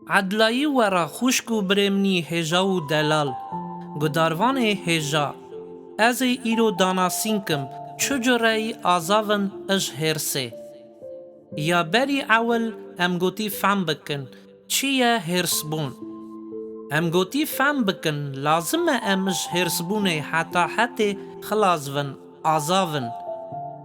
عدلایی ورا خوشک و برمنی هجا و دلال گداروان هجا از ایرو داناسینکم چجوری آزاون اج هرسه یا بری اول ام گوتی فهم بکن چیه هرس بون ام گوتی فهم بکن لازمه امش هرس بونه حتی خلاص ون آزاون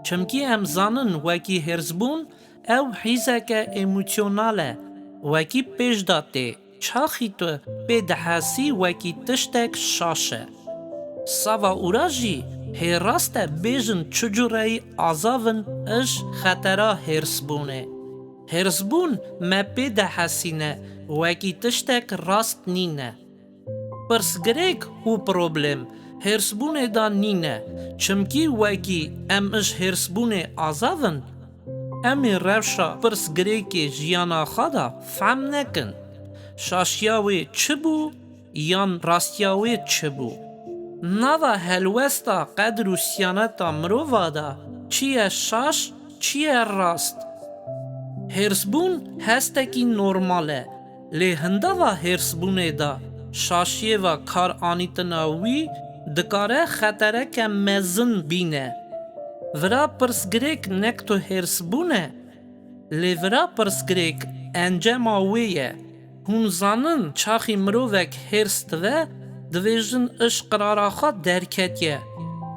چمکی ام زانن وکی هرس بون او حیزک ایموشناله وکی پیش داته چاخی تو به دحاسی وکی تشتک شاشه ساوا اوراجی هی راست بیجن چجوری آزاون اش خطرا هرس بونه هرس بون ما به دحاسینه وکی تشتک راست نینه پرس گریک او پروبلم هرس بونه دا نینه چمکی وکی ام اش هرس بونه آزاون امی روشا پرس گریک جیانا خدا فهم نکن شاشیاوی چه بو یان راستیاوی چه بو نوا هلوستا قدر و سیانتا مرووادا چیه شاش چیه راست هرسبون هستکی نورماله لی هندوا هرسبونه دا شاشیه و کار آنیتناوی دکاره خطره که مزن بینه ورا پرسگریک نکتو هرسبونه لی ورا پرسگریک انجاماویه هون زانن چاخی مرووک هرستوه دویژن اش قرارا خود درکتیه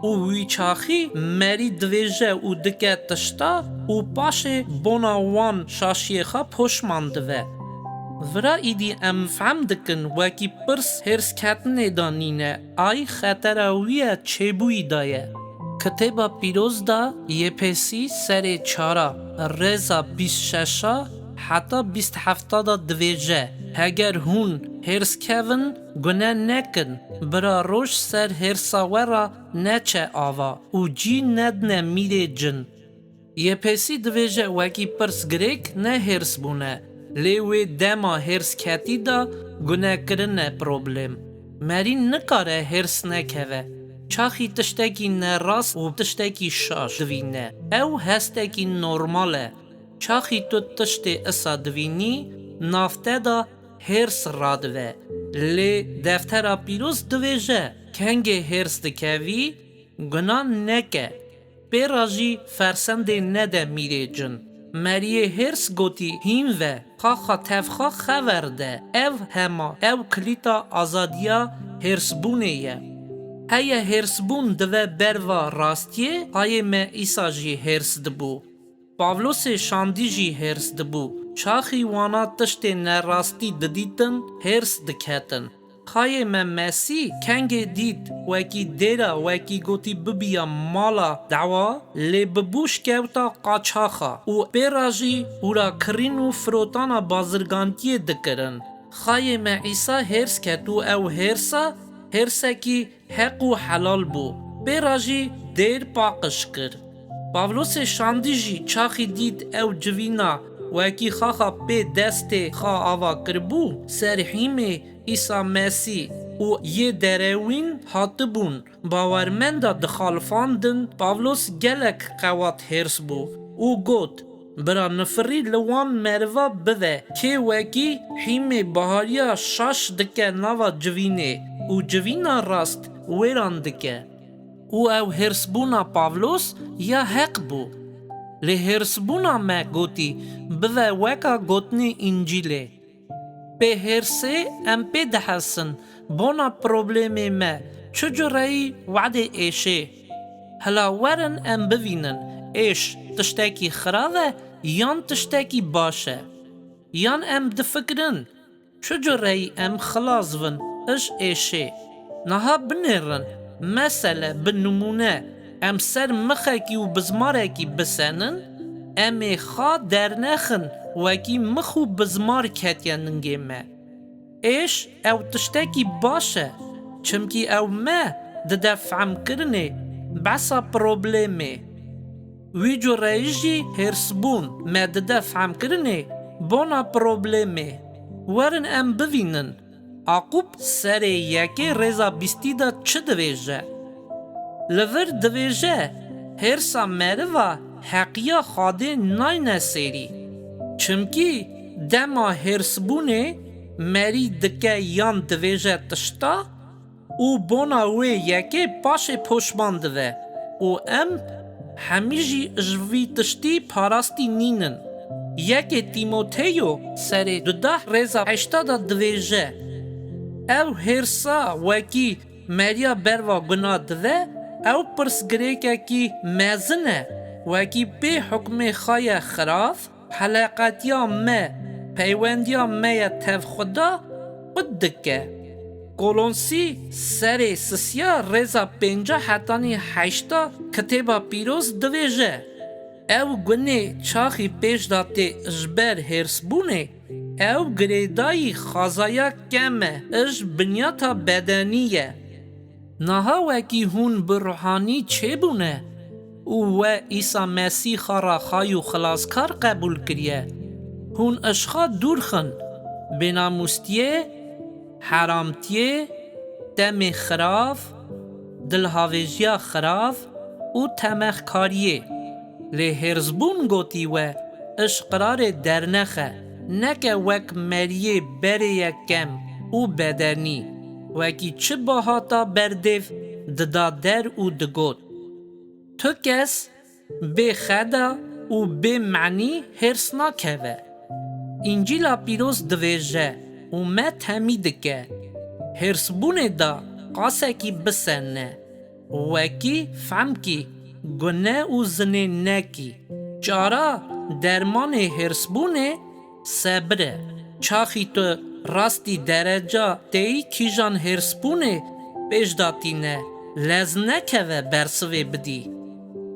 او وی چاخی مری دویژه او دکه تشتا او پاشه بونا وان شاشی خوا پشمان دوه ورا ایدی ام فهم دکن وکی پرس هرس کتنه دانینه آی خطراویه چه بوی دایه کتابا پیروز دا یه پیسی سر چارا رزا 26 حتی 27 دا دویژه هگر هون هرس کون گناه نکن برا روش سر هرسا ورا نچه آوا او جی ندنه میره جن یه پیسی دویژه وکی پرس گریک نه هرس بونه لیوی دما هرس کتی دا گناه کرنه پروبلم مری نکاره هرس نکوه چاخی تشتکی نراست و تشتکی شاش دوینه او هستکی نورماله چاخی تو تشتی اصا دوینی نافته دا هرس رادوه لی دفتر پیروز دویجه کنگه هرس دکوی گناه نکه پیراجی فرسنده نده میره جن مریه هرس گوتی هیم و خاخا تفخا خورده او هما او کلیتا آزادیا هرس بونه یه هیا هرس بون دوه بروا راستیه های ما ایسا جی هرس دبو پاولوس شاندی جی هرس دبو چاخی وانا تشت نراستی ددیتن هرس دکتن خای من مسی کنگ دید وکی دیرا وکی گوتی ببیا مالا دعوا لی ببوش کهوتا قاچاخا و بیراجی ورا کرین و فروتانا بازرگانتی دکرن خای من عیسا هرس کتو او هرسا هرسکی حق و حلال بو بیراجی دیر پاقش کر پاولوس شاندی جی چاخی دید او جوینا وکی خاخا پی دست خا آوا کربو سرحیم ایسا مسی و یه دروین هاتبون باورمندا دخالفاندن پاولوس گلک قوات هرس بو او گوت برا نفری لوان مروا بده که وکی حیم بهاریا شاش دکه نوا جوینه و جوینا راست ویران دکه او هرسبونا پاولوس یا حق بو لی هرسبونا ما گوتی بده وکا گوتنی انجیله به هرسه ام پی دحسن بونا پروبلیمی ما چجوری وعده ایشه هلا ورن ام ببینن ایش تشتاکی خرابه یان تشتاکی باشه یان ام دفکرن چجوری ام خلاص ون اش ایشه نها بنرن مثلا بنمونه ام سر مخاکی و بزمارکی بسنن ام خوا در نخن وکی مخو بزمار کتیان نگیمه ایش او تشتاکی باشه چمکی او ما دفعم کرنه بسا پروبلیمه وی جو رایجی هرسبون ما دفعم کرنه بونا پروبلیمه ورن ام ببینن عقوب سر یکی رضا بیستی دا چه دویجه لور دویجه هرسا مروا حقیا خاده ناینه سری چمکی دما هرسبونه مری دکه یان دویجه تشتا او بونا وی یکی پاش پشمان دوه او ام همیجی جوی تشتی پاراستی نینن. یکی تیموتیو سری 12:8 دویجه او هرسا وکی مریا بروا گنا دوه او پرسگریکه کی مزنه وکی به حکم خای خراف حلقاتیا مه پیوندیا مه تف خدا خود دکه. کولونسی سری سسیا رزا 5:8 کتبا پیروز دویجه او گونه چاخی پیش داته جبر هرس بونه او گریدای خازایا کمه اج بنیاتا بدنیه. نها وکی هون بروحانی چه بونه؟ او و ایسا مسیح را خایو خلاصکار قبول کریه. هون اشخا دورخن بناموستیه، حرامتیه، دم خراف، دلهاویجیا خراف و تمخکاریه. لی هرزبون گوتی و اش قرار درنخه نکه وک مریه بریه کم و بدنی وکی چه باهاتا بردف ددا در و دگوت تو کس به خدا و به معنی هرس نکوه. انجیلا پیروز دویجه و ما تمید که هرس بونه دا قاسه کی بسنه وکی فهم کی گناه و زنه نکی. چارا درمان هرس بونه صبره. چاخی تو راستی درجه تی کیجان هرس بونه پیش داتی نه لزنه که و برسوه بدی.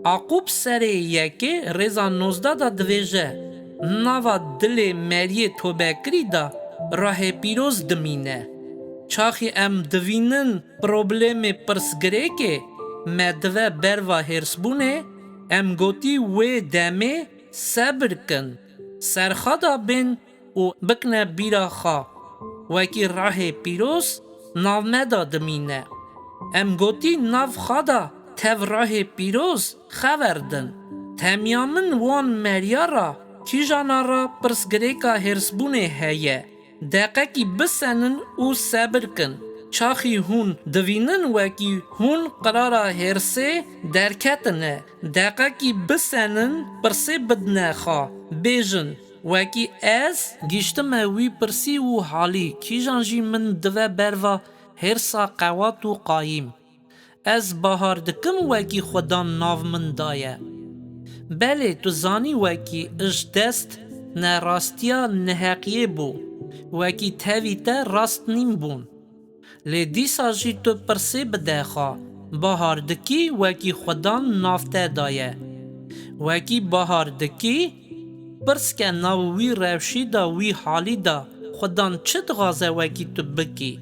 عقوب سره یکی رزا 19 دا دویجه نوا دل مریه توبکری دا راه پیروز دمینه. چاخی ام دوینن پروبلم پرسگره که مدوه بروا هرس بونه ام گوتی وی دمه صبر کن سرخدا بین و بکنه بیرا خوا وکی راه پیروز ناو مدا دمینه. ام گوتی ناو خدا تف راه پیروز خوردن تمیامن وان مریارا کی جانا را پرسگریکا هرس بونه هیه دقیقی کی بسنن و صبر کن. چاخی هون دوینن وکی هون قرارا هرسه درکتنه دقیقی کی بسنن پرسه بدنه خوا بیجن وکی از گیشتم وی پرسی و حالی کی جانجی من دوه بروا هرسا قوات و قایم از بهار دکم وکی خدا ناو من دایه. بله تو زانی وکی اش دست نه راستیا نهقیه بو وکی تاویتا راست نیم بون لی دیسا جی تو پرسه بده خوا بهار دکی وکی خدا نافته دایه وکی بهار دکی پرس که ناوی روشی دا وی حالی دا خدا چه دغازه وکی تو بکی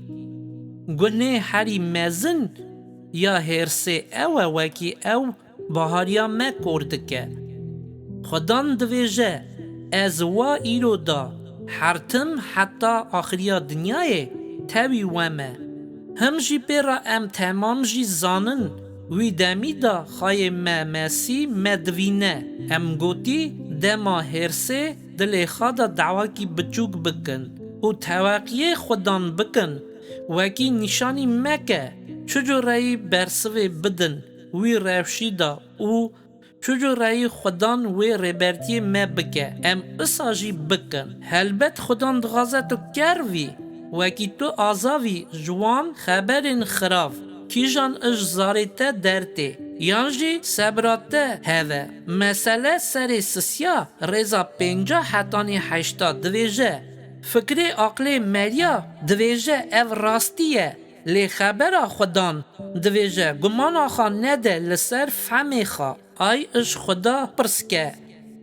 گنه هری مزن یا هرسه او وکی او بهاریا ما کردکه. خدا دویجه از وا ایرو دا حرتم حتی آخریا دنیای تاوی ومه هم جی پیرا ام تمام جی زانن وی دمی دا خای ما مسی مدوینه ام گوتی دما هرسه دل خدا دعواکی بچوک بکن و تواقیه خودان بکن وکی نشانی مکه چجو رای برسوه بدن وی روشی دا و چجو رای خودان وی ربرتی ما بکه ام اساجی بکن هلبت خودان دغازه تو کروی وکی تو آزاوی جوان خبرین خراف کیجان اش زارته درته یانجی سبراته هوه مسئله سر سسیا رزا 5:8 دویجه فکر عقل مریا دویجه او راستیه لی خبر خودان دویجه گمان آخا نده لسر فهمی خوا آی اش خدا پرسکه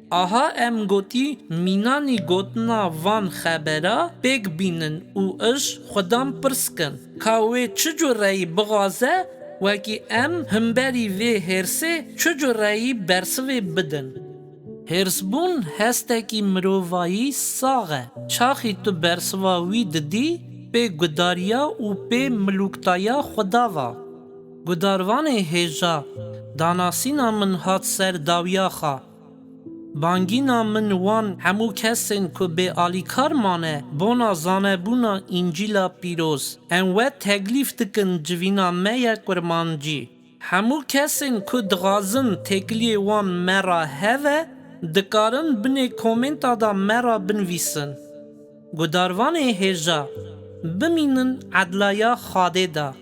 آها ام گوتی مینانی گوتنا وان خبره بگ بینن او اش خدام پرسکن کاوی چجور رای بغازه وکی ام همبری وی هرسه چجور رای برسوی بدن هرسبون هسته کی مرووایی ساغه چاخی تو برسواوی ددی به گداریا و به ملوکتایا خداوا گداروان هجا داناسینا من هات سر داویا خوا بانگینا من وان همو کسین که به آلیکار مانه بونا زانه بونا انجیلا پیروز انوه تکلیف دکن جوینا میا کرمانجی همو کسین که دغازن تکلی وان مرا هوه دکارن بنه کومنتا دا مرا بنویسن گداروان هجا بمینن عدلایا خاده دا